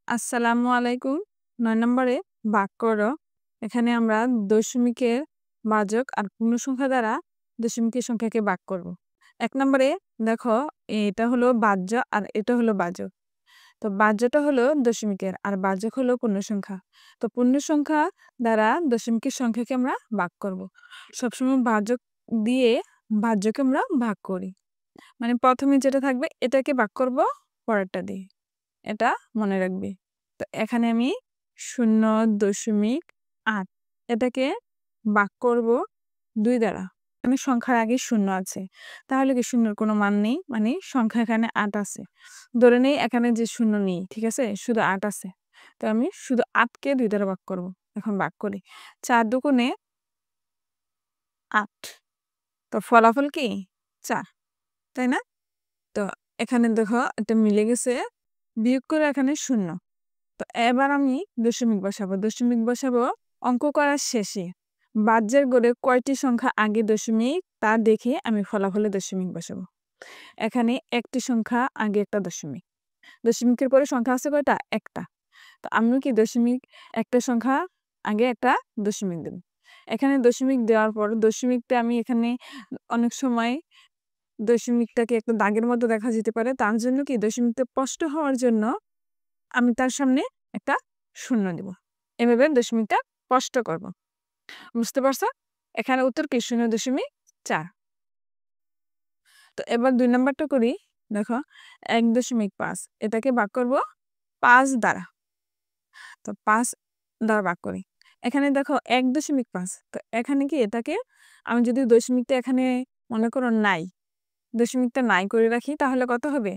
আসসালামু আলাইকুম। ৯ নম্বরে ভাগ করো। এখানে আমরা দশমিকের ভাজক আর পূর্ণ সংখ্যা দ্বারা দশমিকের সংখ্যাকে ভাগ করব। ১ নম্বরে দেখো এটা হলো ভাজ্য আর এটা হলো ভাজক। তো ভাজ্যটা হলো দশমিকের আর ভাজক হলো পূর্ণ সংখ্যা। তো পূর্ণ সংখ্যা দ্বারা দশমিকের সংখ্যাকে আমরা ভাগ করব। সবসময় ভাজক দিয়ে ভাজ্যকে আমরা ভাগ করি। মানে প্রথমে যেটা থাকবে এটাকে ভাগ করব পরেরটা দিয়ে। এটা মনে রাখবে। তো এখানে আমি 0.8 এটাকে ভাগ করব 2 দ্বারা। এখানে সংখ্যার আগে 0 আছে। তাহলে কি 0 এর কোনো মান নেই? মানে সংখ্যা এখানে 8 আছে। ধরে নেই এখানে যে 0 নেই, ঠিক আছে? শুধু 8 আছে। তো আমি শুধু 8 কে 2 দ্বারা ভাগ করব। এখন ভাগ করি। 4 দুগুণে 8। তো ফলাফল কি? 4, তাই না? তো এখানে দেখো এটা মিলে গেছে। বিয়োগ করে এখানে 0। তো এবার আমি দশমিক বসাবো অঙ্ক করার শেষে ভাজ্যের ঘরে কয়টি সংখ্যা আগে দশমিক তা দেখে আমি ফলাফলে দশমিক বসাবো। এখানে একটি সংখ্যা আগে একটা দশমিক, দশমিকের পরে সংখ্যা আছে কয়টা? একটা। তো আমি কি দশমিক একটা সংখ্যা আগে একটা দশমিক দেব। এখানে দশমিক দেওয়ার পর দশমিকটা আমি এখানে অনেক সময় দশমিকটাকে একটা দাগের মতো দেখা যেতে পারে, তার জন্য কি দশমিকটা স্পষ্ট হওয়ার জন্য আমি তার সামনে একটা 0 দিব। এভাবে দশমিকটা স্পষ্ট করব। বুঝতে পারছো? এখানে উত্তর কি? 0.4। তো এবার 2 নাম্বারটা করি। দেখো 1.5 এটাকে ভাগ করব 5 দ্বারা। তো 5 দ্বারা ভাগ করি। এখানে দেখো 1.5। তো এখানে কি এটাকে আমি যদি দশমিকটা এখানে মনে করো নাই, দশমিকটা নাই করে রাখি তাহলে কত হবে?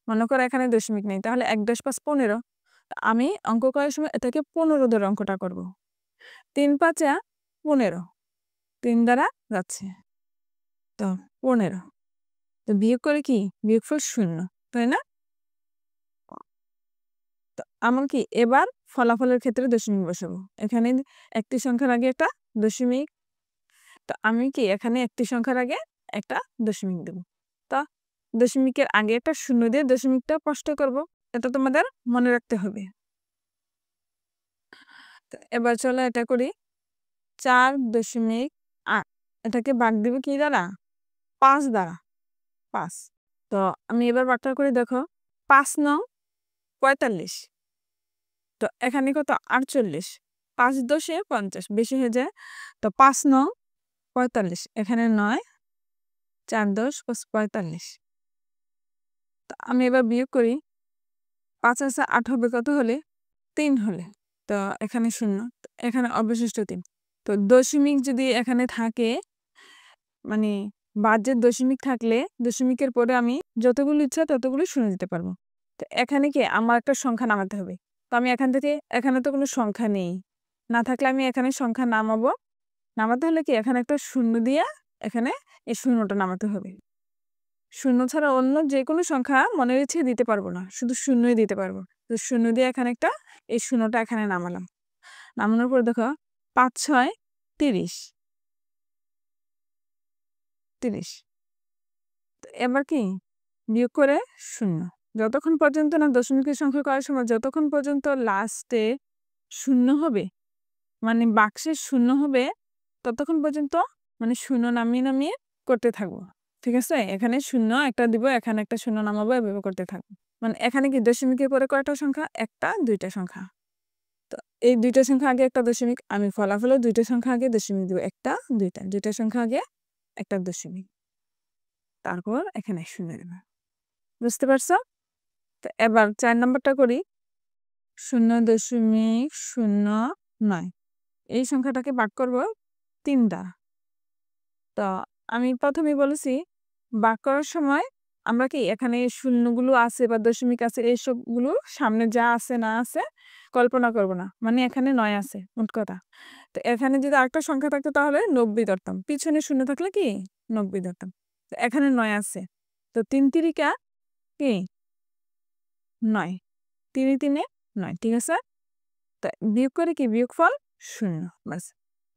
মনে করো এখানে দশমিক নেই, তাহলে 1.5 15। আমি অঙ্ক করার সময় এটাকে 15 ধরে অঙ্কটা করব। 3 5 15। 3 দ্বারা যাচ্ছে, তো 15। তো বিয়োগ করে কি? বিয়োগফল 0, তাই না? তো আমার কি এবার ফলাফলের ক্ষেত্রে দশমিক বসাবো। এখানে একটি সংখ্যার আগে একটা দশমিক। তো আমি কি এখানে একটি সংখ্যার আগে একটা দশমিক দেব। তো দশমিকের আগে একটা 0 দিয়ে দশমিকটা স্পষ্ট করব। এটা তোমাদের মনে রাখতে হবে। তো এবার চলো এটা করি। 4.8 এটাকে ভাগ দিব কি দ্বারা? 5 দ্বারা। 5। তো আমি এবার ভাগটা করে দেখো 5 নং 45। তো এখানে কত? 48। 5 10 50 বেশি হয়ে যায়। তো 5 নং 45 এখানে 9, 4 10 45। তো আমি এবার বিয়োগ করি। 5 আছে 8 হবে কত হলে? 3 হলে। তো এখানে 0, এখানে অবশিষ্ট 3। তো দশমিক যদি এখানে থাকে, মানে ভাজ্যের দশমিক থাকলে দশমিকের পরে আমি যতগুলো ইচ্ছা ততগুলো 0 দিতে পারবো। তো এখানে কি আমার একটা সংখ্যা নামাতে হবে। তো আমি এখান থেকে, এখানে তো কোনো সংখ্যা নেই, না থাকলে আমি এখানে সংখ্যা নামাবো। নামাতে হলে কি এখানে একটা 0 দিয়ে এখানে এই 0টা নামাতে হবে। 0 ছাড়া অন্য যে কোনো সংখ্যা মনের ইচ্ছে দিতে পারবো না, শুধু 0ই দিতে পারবো। তো 0 দিয়ে এখানে একটা এই 0টা এখানে নামালাম। নামানোর পর দেখো 5 6 30। 30। তো এবার কি বিয়োগ করে 0। যতক্ষণ পর্যন্ত না দশমিকের সংখ্যা করার সময় যতক্ষণ পর্যন্ত লাস্টে 0 হবে, মানে বাক্সে 0 হবে, ততক্ষণ পর্যন্ত মানে 0 নামিয়ে নামিয়ে করতে থাকবো। ঠিক আছে? এখানে 0 একটা দিব, এখানে একটা 0 নামাবো, এভাবে করতে থাকবো। মানে এখানে কি দশমিকের পরে কয়টা সংখ্যা? একটা, দুইটা সংখ্যা। তো এই দুইটা সংখ্যা আগে একটা দশমিক, আমি ফলাফলে দুইটা সংখ্যা আগে দশমিক দিব। একটা, দুইটা সংখ্যা আগে একটা দশমিক, তারপর এখানে 0 দেব। বুঝতে পারছো? তো এবার 4 নাম্বারটা করি। 0.09 এই সংখ্যাটাকে ভাগ করব 3 দ্বারা। তো আমি প্রথমেই বলেছি ভাগ করার সময় আমরা কি এখানে শূন্যগুলো আছে বা দশমিক আছে এইসবগুলো সামনে যা আছে না আছে কল্পনা করব না। মানে এখানে 9 আছে মোট কথা। তো এখানে যদি আরেকটা সংখ্যা থাকতো তাহলে 90 ধরতাম, পিছনে শূন্য থাকলে কি 90 ধরতাম। তো এখানে 9 আছে। তো 3 তিরিকা কি 9, 3 3 9, ঠিক আছে? তো বিয়োগ করে কি বিয়োগফল 0, বাস।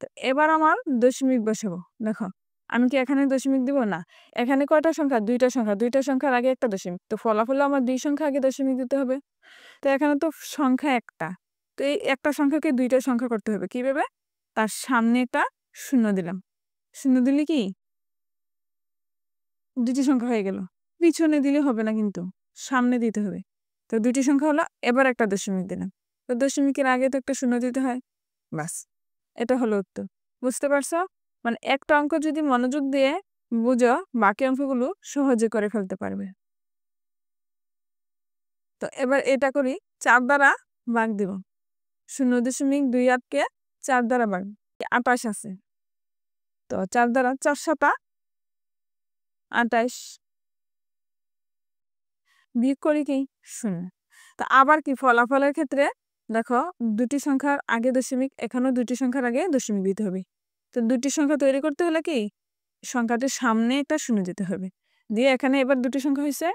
তো এবার আমার দশমিক বসাবো। দেখো আমি কি এখানে দশমিক দিব না? এখানে কয়টা সংখ্যা? 2টা সংখ্যা। 2টা সংখ্যার আগে একটা দশমিক। তো ফলাফলে আমার 2 সংখ্যা আগে দশমিক দিতে হবে। তো এখানে তো সংখ্যা একটা। তো এই একটা সংখ্যাকে 2টা সংখ্যা করতে হবে। কিভাবে? তার সামনে একটা শূন্য দিলাম। শূন্য দিলে কি 2টি সংখ্যা হয়ে গেল। পিছনে দিলে হবে না কিন্তু, সামনে দিতে হবে। তো 2টি সংখ্যা হলো, এবার একটা দশমিক দিলাম। তো দশমিকের আগে তো একটা শূন্য দিতে হয়। বাস, এটা হলো উত্তর। বুঝতে পারছো? মানে একটা অঙ্ক যদি মনোযোগ দিয়ে বুঝো, বাকি অঙ্কগুলো সহজে করে ফেলতে পারবে। তো এবার এটা করি, 4 দ্বারা ভাগ দিব। 0.28কে 4 দ্বারা ভাগ, 28 আছে। তো 4 দ্বারা 4 7 28, বিয়োগ করি কি 0। তো আবার কি ফলাফলের ক্ষেত্রে দেখো, 2টি সংখ্যার আগে দশমিক, এখানেও 2টি সংখ্যার আগে দশমিক দিতে হবে। তো 2টি সংখ্যা তৈরি করতে হলে কি সংখ্যাটির সামনে একটা শূন্য দিতে হবে। দিয়ে এখানে এবার 2টি সংখ্যা হয়েছে,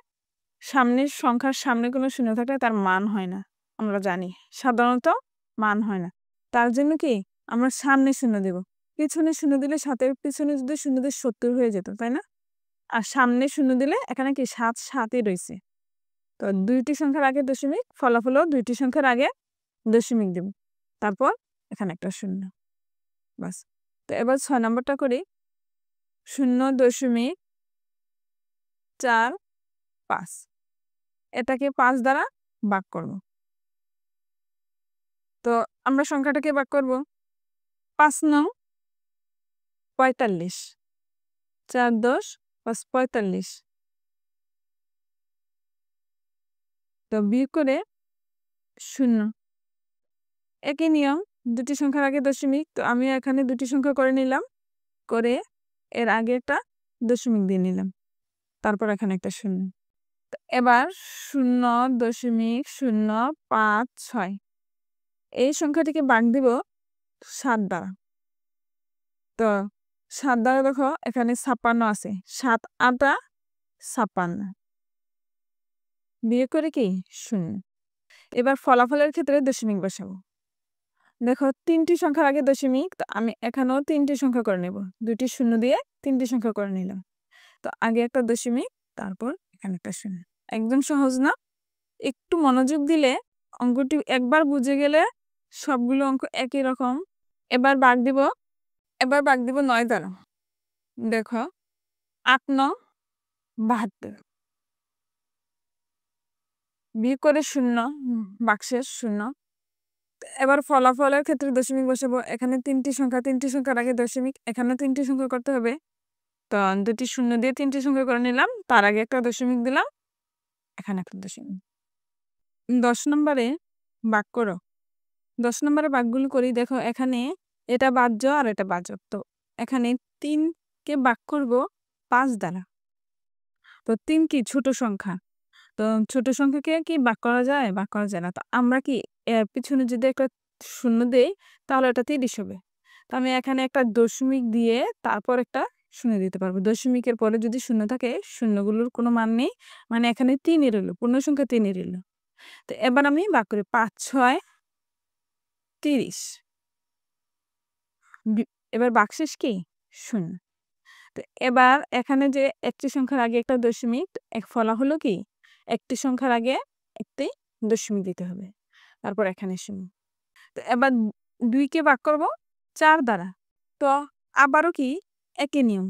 সামনের সংখ্যার সামনে কোনো শূন্য থাকলে তার মান হয় না, আমরা জানি সাধারণত মান হয় না। তার জন্য কি আমরা সামনে শূন্য দেব। পিছনে শূন্য দিলে 7-এর পিছনে যদি শূন্য দিয়ে 70 হয়ে যেত, তাই না? আর সামনে শূন্য দিলে এখানে কি 7 7ই রয়েছে। তো 2টি সংখ্যার আগে দশমিক, ফলাফলও 2টি সংখ্যার আগে দশমিক দেব। তারপর এখানে একটা শূন্য। বাস। তো এবার 6 নম্বরটা করি। 0.45, এটাকে 5 দ্বারা ভাগ করব। তো আমরা সংখ্যাটাকে ভাগ করব 5 নং 45, 4 10 5 45। তো বিয়োগ করে 0। একই নিয়ম, 2টি সংখ্যার আগে দশমিক। তো আমি এখানে 2টি সংখ্যা করে নিলাম, করে এর আগে একটা দশমিক দিয়ে নিলাম, তারপর এখানে একটা শূন্য। তো এবার 0.056, এই সংখ্যাটিকে ভাগ দিব 7 দ্বারা। তো 7 দ্বারা দেখো এখানে 56 আছে, 7 8 56, বিয়োগ করে কি 0। এবার ফলাফলের ক্ষেত্রে দশমিক বসাবো। দেখো 3টি সংখ্যার আগে দশমিক, তো আমি এখানেও 3টি সংখ্যা করে নেব। 2টি শূন্য দিয়ে 3টি সংখ্যা করে নিলাম। তো আগে একটা দশমিক, তারপর এখানে একটা শূন্য। একদম সহজ না? একটু মনোযোগ দিলে অঙ্কটি একবার বুঝে গেলে সবগুলো অঙ্ক একই রকম। এবার ভাগ দিব 9 দ্বারা। দেখো 8 9 72, বিয়োগ করে 0, বাক্সের 0। এবার ফলাফলের ক্ষেত্রে দশমিক বসাবো। এখানে 3টি সংখ্যা, 3টি সংখ্যার আগে দশমিক, এখানে 3টি সংখ্যা করতে হবে। তো 2টি শূন্য দিয়ে 3টি সংখ্যা করে নিলাম, তার আগে একটা দশমিক দিলাম, এখানে একটা দশমিক। 10 নম্বরে ভাগ করো। 10 নম্বরে ভাগগুলো করি। দেখো এখানে এটা বাহ্য আর এটা বাচক। তো এখানে 3কে ভাগ করব 5 দ্বারা। তো 3 কি ছোট সংখ্যা। তো ছোট সংখ্যাকে কি ভাগ করা যায়? ভাগ করা যায় না। তো আমরা কি এর পিছনে যদি একটা শূন্য দেই, তাহলে এটা 30 হবে। তো আমি এখানে একটা দশমিক দিয়ে তারপর একটা শূন্য দিতে পারবো। দশমিকের পরে যদি শূন্য থাকে, শূন্যগুলোর কোনো মান নেই, মানে এখানে 3ই রইল, পূর্ণ সংখ্যা 3ই রইল। তো এবার আমি ভাগ করি 5 6 30। এবার ভাগশেষ কি 0। তো এবার এখানে যে একটি সংখ্যার আগে একটা দশমিক, এক ফলা হলো কি একটি সংখ্যার আগে একটি দশমিক দিতে হবে, তারপর এখানে 0। তো এবার 2কে ভাগ করব 4 দ্বারা। তো আবারও কি একই নিয়ম।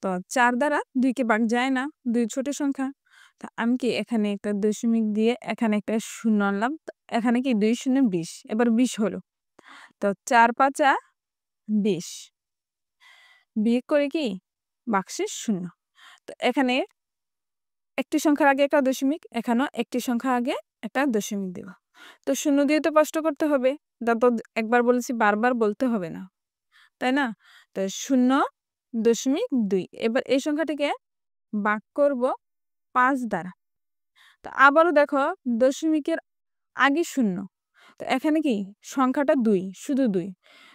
তো 4 দ্বারা 2কে ভাগ যায় না, 2 ছোট সংখ্যা। তো আমি কি এখানে একটা দশমিক দিয়ে এখানে একটা শূন্য আনলাম। এখানে কি 2 0 20, এবার 20 হলো। তো 4 5 20, বিয়োগ করে কি বাক্সের 0। তো এখানে একটি সংখ্যার আগে একটা দশমিক, এখানেও একটি সংখ্যা আগে একটা দশমিক দেব। তো 0 দিয়ে তো স্পষ্ট করতে হবে, তারপর একবার বলেছি বারবার বলতে হবে না, তাই না? তো 0.2। এবার এই সংখ্যাটিকে ভাগ করব 5 দ্বারা। তো আবারও দেখো দশমিকের আগে 0। তো এখানে কি সংখ্যাটা 2, শুধু 2।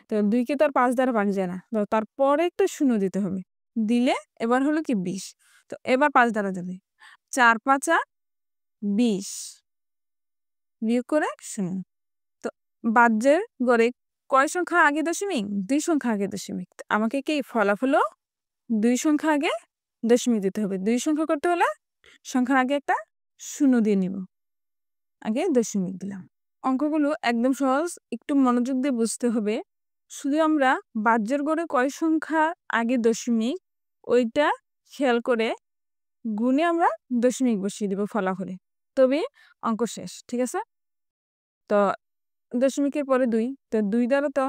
তো 2কে তো আর 5 দ্বারা ভাগ যায় না, তো তারপরে একটা 0 দিতে হবে, দিলে এবার হলো কি 20। তো এবার 5 দ্বারা যাবে, 4 5 20, বিয়োগ করে 0। তো বাহ্যের গড়ে কয় সংখ্যা আগে দশমিক? 2 সংখ্যা আগে দশমিক। আমাকে কি ফলাফলও 2 সংখ্যা আগে দশমিক দিতে হবে। 2 সংখ্যা করতে হলে সংখ্যার আগে একটা শূন্য দিয়ে নিব। আগে দশমিক দিলাম। অঙ্কগুলো একদম সহজ, একটু মনোযোগ দিয়ে বুঝতে হবে। শুধু আমরা বাহ্যের গড়ে কয় সংখ্যা আগে দশমিক ওইটা খেয়াল করে গুণে আমরা দশমিক বসিয়ে দিব ফলাফলে, তবে অঙ্ক শেষ। ঠিক আছে? তো দশমিকের পরে 2, তো 2 দ্বারা তো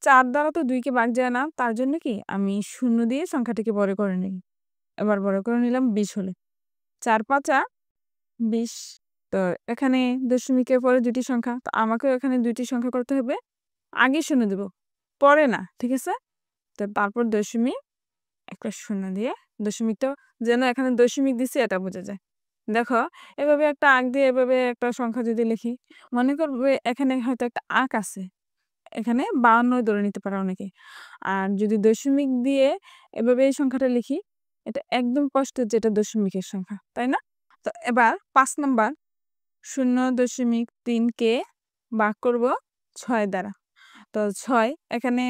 4 দ্বারা তো 2 কে ভাগ যায় না, তার জন্য কি আমি শূন্য দিয়ে সংখ্যাটিকে বড় করে নিই। এবার বড় করে নিলাম 20 হলে। 4 5 20। তো এখানে দশমিকের পরে 2টি সংখ্যা, তো আমাকেও এখানে 2টি সংখ্যা করতে হবে। আগে শূন্য দেব, পরে না। ঠিক আছে? তো তারপর দশমিক, একটা শূন্য দিয়ে দশমিকটা যেন এখানে দশমিক দিছি এটা বোঝা যায়। দেখো, এভাবে একটা আঁক দিয়ে এভাবে একটা সংখ্যা যদি লিখি, মনে করবে এখানে হয়তো একটা আঁক আছে, এখানে 52 ধরে নিতে পারে অনেকে। আর যদি দশমিক দিয়ে এভাবে এই সংখ্যাটা লিখি, এটা একদম স্পষ্ট যে এটা দশমিকের সংখ্যা, তাই না? তো এবার 5 নাম্বার 0.3 কে ভাগ করব 6 দ্বারা। তো 6 এখানে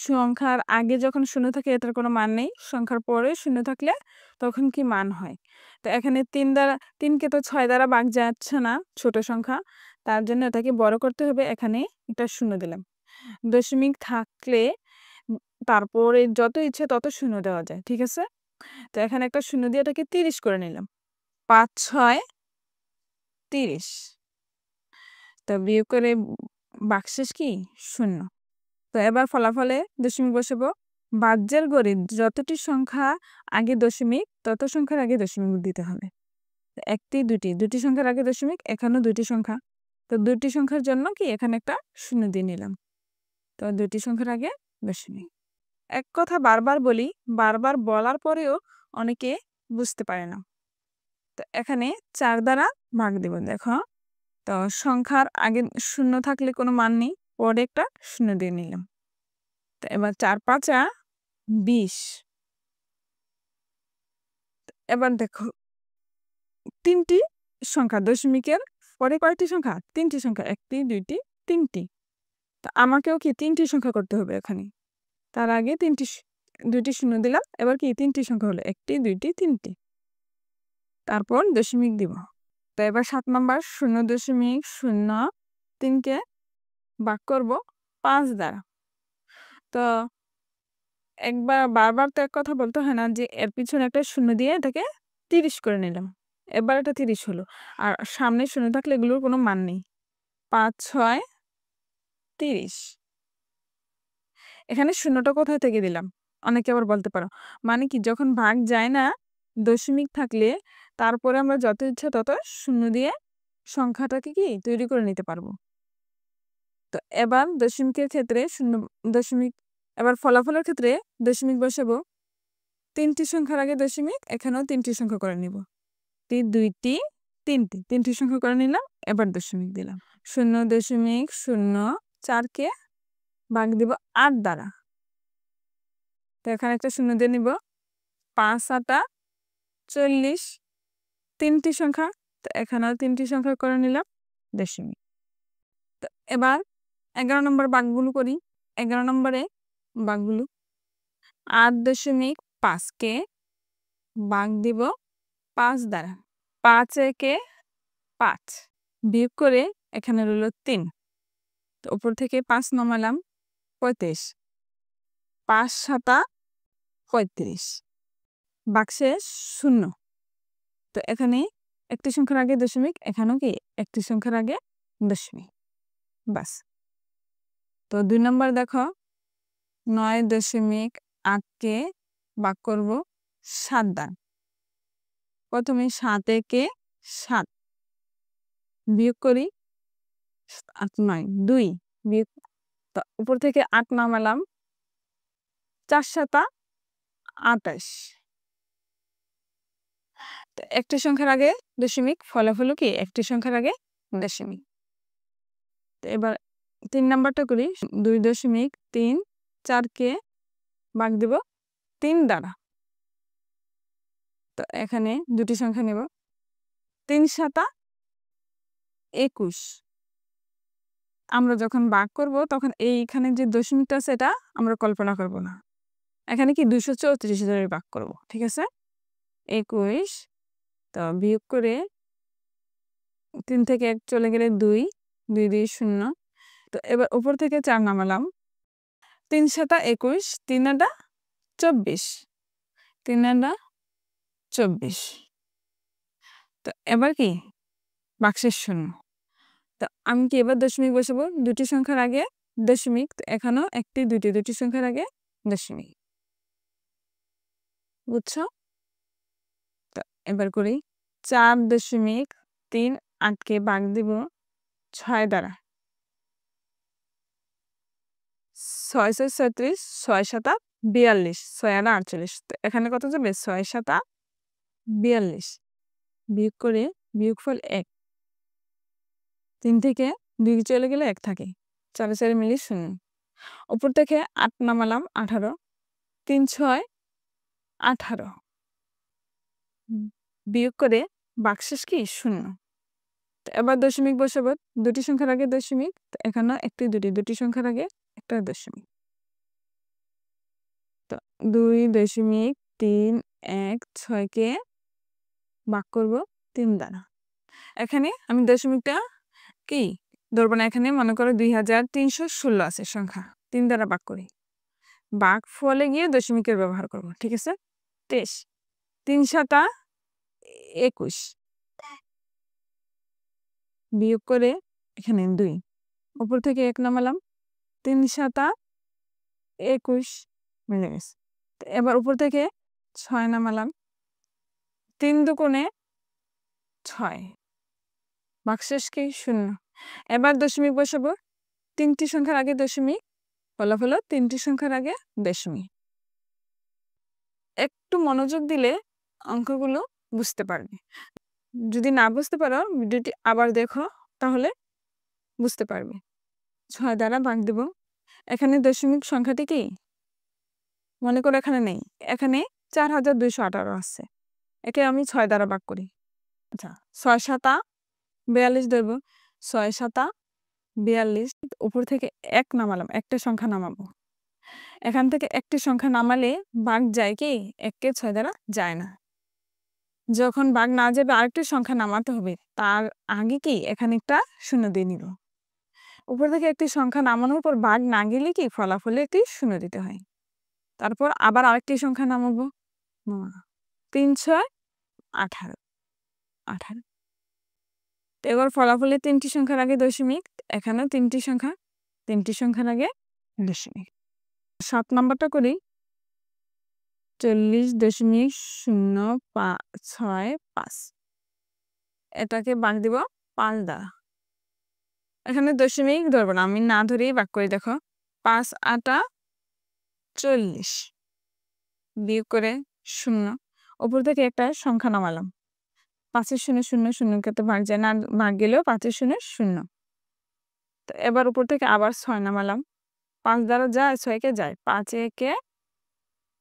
সংখ্যার আগে যখন শূন্য থাকে এটার কোনো মান নেই, সংখ্যার পরে শূন্য থাকলে তখন কি মান হয়। তো এখানে 3কে তো 6 দ্বারা ভাগ যাচ্ছে না, ছোট সংখ্যা, তার জন্য এটাকে বড় করতে হবে। এখানে একটা শূন্য দিলাম। দশমিক থাকলে তারপরে যত ইচ্ছে তত শূন্য দেওয়া যায়। ঠিক আছে? তো এখানে একটা শূন্য দিয়ে এটাকে 30 করে নিলাম। 5 6 30। তো বিয়োগ করে বাকশেষ কি শূন্য। তো এবার ফলাফলে দশমিক বসাবো। বাহ্যের গড়ে যতটি সংখ্যা আগে দশমিক তত সংখ্যার আগে দশমিক দিতে হবে। একটি দুটি সংখ্যার আগে দশমিক, এখানেও 2টি সংখ্যা। তো 2টি সংখ্যার জন্য কি এখানে একটা শূন্য দিয়ে নিলাম। তো 2টি সংখ্যার আগে দশমিক। এক কথা বারবার বলি, বারবার বলার পরেও অনেকে বুঝতে পারে না। তো এখানে 4 দ্বারা ভাগ দেব। দেখো, তো সংখ্যার আগে শূন্য থাকলে কোনো মান নেই, পরে একটা শূন্য দিয়ে নিলাম। তো এবার 4 5 20। এবার দেখো, 3টি সংখ্যা, দশমিকের পরে কয়টি সংখ্যা? 3টি সংখ্যা, 1টি 2টি 3টি। তো আমাকেও কি 3টি সংখ্যা করতে হবে এখানে। তার আগে 2টি শূন্য দিলাম। এবার কি 3টি সংখ্যা হলো 1টি 2টি 3টি। তারপর দশমিক দিব। তো এবার 7 নাম্বার 0.03 কে ভাগ করব 5 দ্বারা। তো বারবার তো এক কথা বলতে হয় না, যে এর পিছনে একটা শূন্য দিয়ে এটাকে 30 করে নিলাম। এবার এটা 30 হলো। আর সামনে শূন্য থাকলে এগুলোর কোনো মান নেই। 5 6 30। এখানে শূন্যটা কোথায় থেকে দিলাম? অনেকে আবার বলতে পারো, মানে কি যখন ভাগ যায় না দশমিক থাকলে, তারপরে আমরা যত ইচ্ছা তত শূন্য দিয়ে সংখ্যাটাকে কি তৈরি করে নিতে পারবো। তো এবার দশমিকের ক্ষেত্রে এবার ফলাফলের ক্ষেত্রে দশমিক বসাবো। 3টি সংখ্যার আগে দশমিক, এখানেও 3টি সংখ্যা করে নিব। 2টি 3টি সংখ্যা করে নিলাম। এবার দশমিক দিলাম। 0.04 কে ভাগ দিব 8 দ্বারা। তো এখানে একটা শূন্য দিয়ে নিব। 5 8 40। 3টি সংখ্যা, তো এখানেও 3টি সংখ্যা করে নিলাম দশমিক। তো এবার 11 নম্বর ভাগগুলো করি। 11 নম্বরে ভাগগুলো 8.5 কে ভাগ দিব 5 দ্বারা। 5 একে 5, বিয়োগ করে এখানে রইল 3। তো উপর থেকে 5 নামালাম, 35। 5 7 35। বাকশেষ শূন্য। তো এখানে একটি সংখ্যার আগে দশমিক, এখানেও কি একটি সংখ্যার আগে দশমিক, বাস। তো 2 নম্বর দেখো, 9.8 কে ভাগ করব 7 দ্বারা। প্রথমে 7 একে 7, বিয়োগ করি 8 9 2, বিয়োগ। তো উপর থেকে 8 নামালাম, 4 7 28। তো একটি সংখ্যার আগে দশমিক, ফলাফল কি একটি সংখ্যার আগে দশমিক। তো এবার 3 নাম্বারটা করি। 2.34 কে ভাগ দেব 3 দ্বারা। তো এখানে দুটি সংখ্যা নেব। 3 7 21। আমরা যখন ভাগ করব তখন এইখানে যে দশমিকটা আছে এটা আমরা কল্পনা করব না। এখানে কি 234 ধরে ভাগ করব, ঠিক আছে? 21, তো বিয়োগ করে 3 থেকে 1 চলে গেলে 2, 2 2 0। তো এবার উপর থেকে 4 নামালাম। 3 7 21, 3 8 24, 3 8 24। তো এবার কি বাক্সের শূন্য। তো আমি কি এবার দশমিক বসাবো, দুটি সংখ্যার আগে দশমিক, তো এখানেও একটি দুটি সংখ্যার আগে দশমিক, বুঝছো? তো এবার করি 4.38কে ভাগ দিব 6 দ্বারা। 6 6 36, 6 7 42, 6 8 48। তো এখানে কত যাবে, 6 7 42। বিয়োগ করে বিয়োগফল 1, 3 থেকে 2 চলে গেলে 1 থাকে, 4 4 মিলে 0। উপর থেকে 8 নামালাম, 18, 3 6 18। বিয়োগ করে বাক্সেস কি শূন্য। তো এবার দশমিক বসাবো, দুটি সংখ্যার আগে দশমিক, তো এখানে একটি দুটি সংখ্যার আগে একটা দশমিক। তো 2.36কে ভাগ করব 3 দ্বারা। এখানে আমি দশমিকটা কি ধরবো না, এখানে মনে করো 2316 আছে সংখ্যা, 3 দ্বারা ভাগ করি, ভাগ ফলে গিয়ে দশমিকের ব্যবহার করব, ঠিক আছে? 23, 3 7 21, বিয়োগ করে এখানে 2, উপর থেকে 1 নামালাম, 3 7 21 মিলে গেছে। তো এবার উপর থেকে 6 নামালাম, 3 দুগুণে 6, বাক্সেস কি শূন্য। এবার দশমিক বসাবো, 3টি সংখ্যার আগে দশমিক, ফলাফল 3টি সংখ্যার আগে দশমিক। একটু মনোযোগ দিলে অঙ্কগুলো বুঝতে পারবে। যদি না বুঝতে পারো ভিডিওটি আবার দেখো, তাহলে বুঝতে পারবে। 6 দ্বারা ভাগ দেব। এখানে দশমিক সংখ্যাটি কি মনে করো এখানে নেই, এখানে 4218 আছে, একে আমি 6 দ্বারা ভাগ করি। আচ্ছা, 6 7 42 ধরবো, 6 7 42। উপর থেকে 1 নামালাম, একটা সংখ্যা নামাবো। এখান থেকে একটি সংখ্যা নামালে ভাগ যায় কি, 1কে 6 দ্বারা যায় না। যখন ভাগ না যাবে আরেকটি সংখ্যা নামাতে হবে, তার আগে কি এখানে একটা শূন্য দিয়ে নিব। উপর থেকে একটি সংখ্যা নামানোর পর ভাগ না গেলে কি ফলাফলে একটি শূন্য দিতে হয়। তারপর আবার আরেকটি সংখ্যা নামাবো, 3 6 18 18। এবার ফলাফলে 3টি সংখ্যার আগে দশমিক, এখানেও 3টি সংখ্যার আগে দশমিক। 7 নাম্বারটা করি, 40.065, এটাকে ভাগ দিব 5 দ্বারা। এখানে দশমিক ধরবো না, আমি না ধরেই ভাগ করে দেখো, 5 8 40, বিয়োগ করে 0, উপর থেকে একটা সংখ্যা নামালাম, 5 0 0 0 কে তো ভাগ যায় না, ভাগ গেলেও 5 0 0। তো এবার উপর থেকে আবার 6 নামালাম, 5 দ্বারা যায়, 6 কে যায়, 5 একে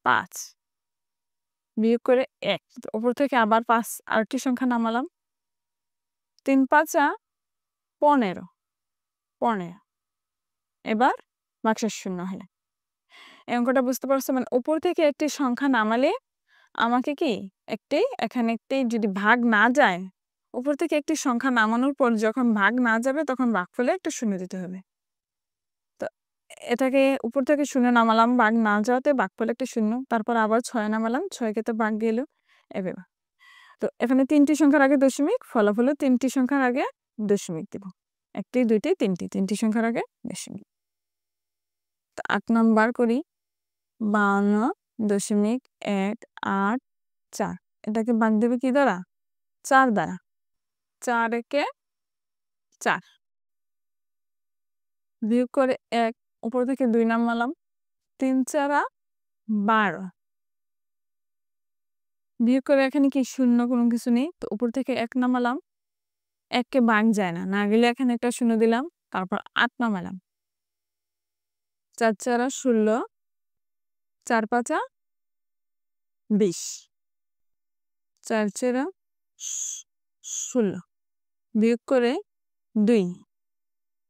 5, বিয়োগ করে 1। উপর থেকে আবার 5 আরেকটি সংখ্যা নামালাম, 3 5 15 15। এবার বাক্সের শূন্য হলে এই অঙ্কটা বুঝতে পারছো? মানে উপর থেকে একটি সংখ্যা নামালে আমাকে কি এখানে একটি যদি ভাগ না যায়, উপর থেকে একটি সংখ্যা নামানোর পর যখন ভাগ না যাবে তখন ভাগফলে একটা শূন্য দিতে হবে। তো এটাকে উপর থেকে শূন্য নামালাম, ভাগ না যাওয়াতে ভাগফলে একটা শূন্য, তারপর আবার 6 নামালাম, 6কে তো ভাগ গেল এভাবে। তো এখানে 3টি সংখ্যার আগে দশমিক, ফলাফল 3টি সংখ্যার আগে দশমিক দিব, 1টি 2টি 3টি সংখ্যার আগে দশমিক। তো 8 নাম্বার করি, 52.184, এটাকে ভাগ দেবে কি দ্বারা, 4 দ্বারা। 4 একে 4, বিয়োগ করে 1, উপর থেকে 2 নামালাম, 3 4 12, বিয়োগ করে এখানে কি শূন্য, কোনো কিছু নেই, তো উপর থেকে 1 নামালাম, 1কে ভাগ যায় না, না গেলে এখানে একটা শূন্য দিলাম, তারপর 8 নামালাম, 4 4 16, 4 5 20, 4 4 16, বিয়োগ করে 2,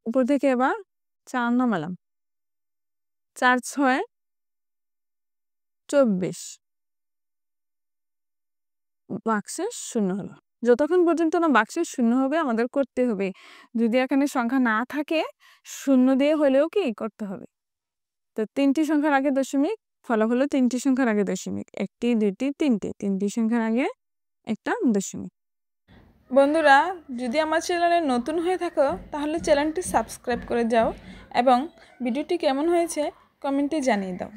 উপর থেকে এবার 4 নামালাম, 4 6 24 বাক্সের শূন্য হলো। যতক্ষণ পর্যন্ত না বাক্সের শূন্য হবে আমাদের করতে হবে। যদি এখানে সংখ্যা না থাকে শূন্য দিয়ে হলেও কি করতে হবে। তো 3টি সংখ্যার আগে দশমিক, ফলাফল হলো 3টি সংখ্যার আগে দশমিক, 1টি 2টি 3টি, 3টি সংখ্যার আগে একটা দশমিক। বন্ধুরা, যদি আমার চ্যানেলে নতুন হয়ে থাকো তাহলে চ্যানেলটি সাবস্ক্রাইব করে যাও এবং ভিডিওটি কেমন হয়েছে কমেন্টে জানিয়ে দাও।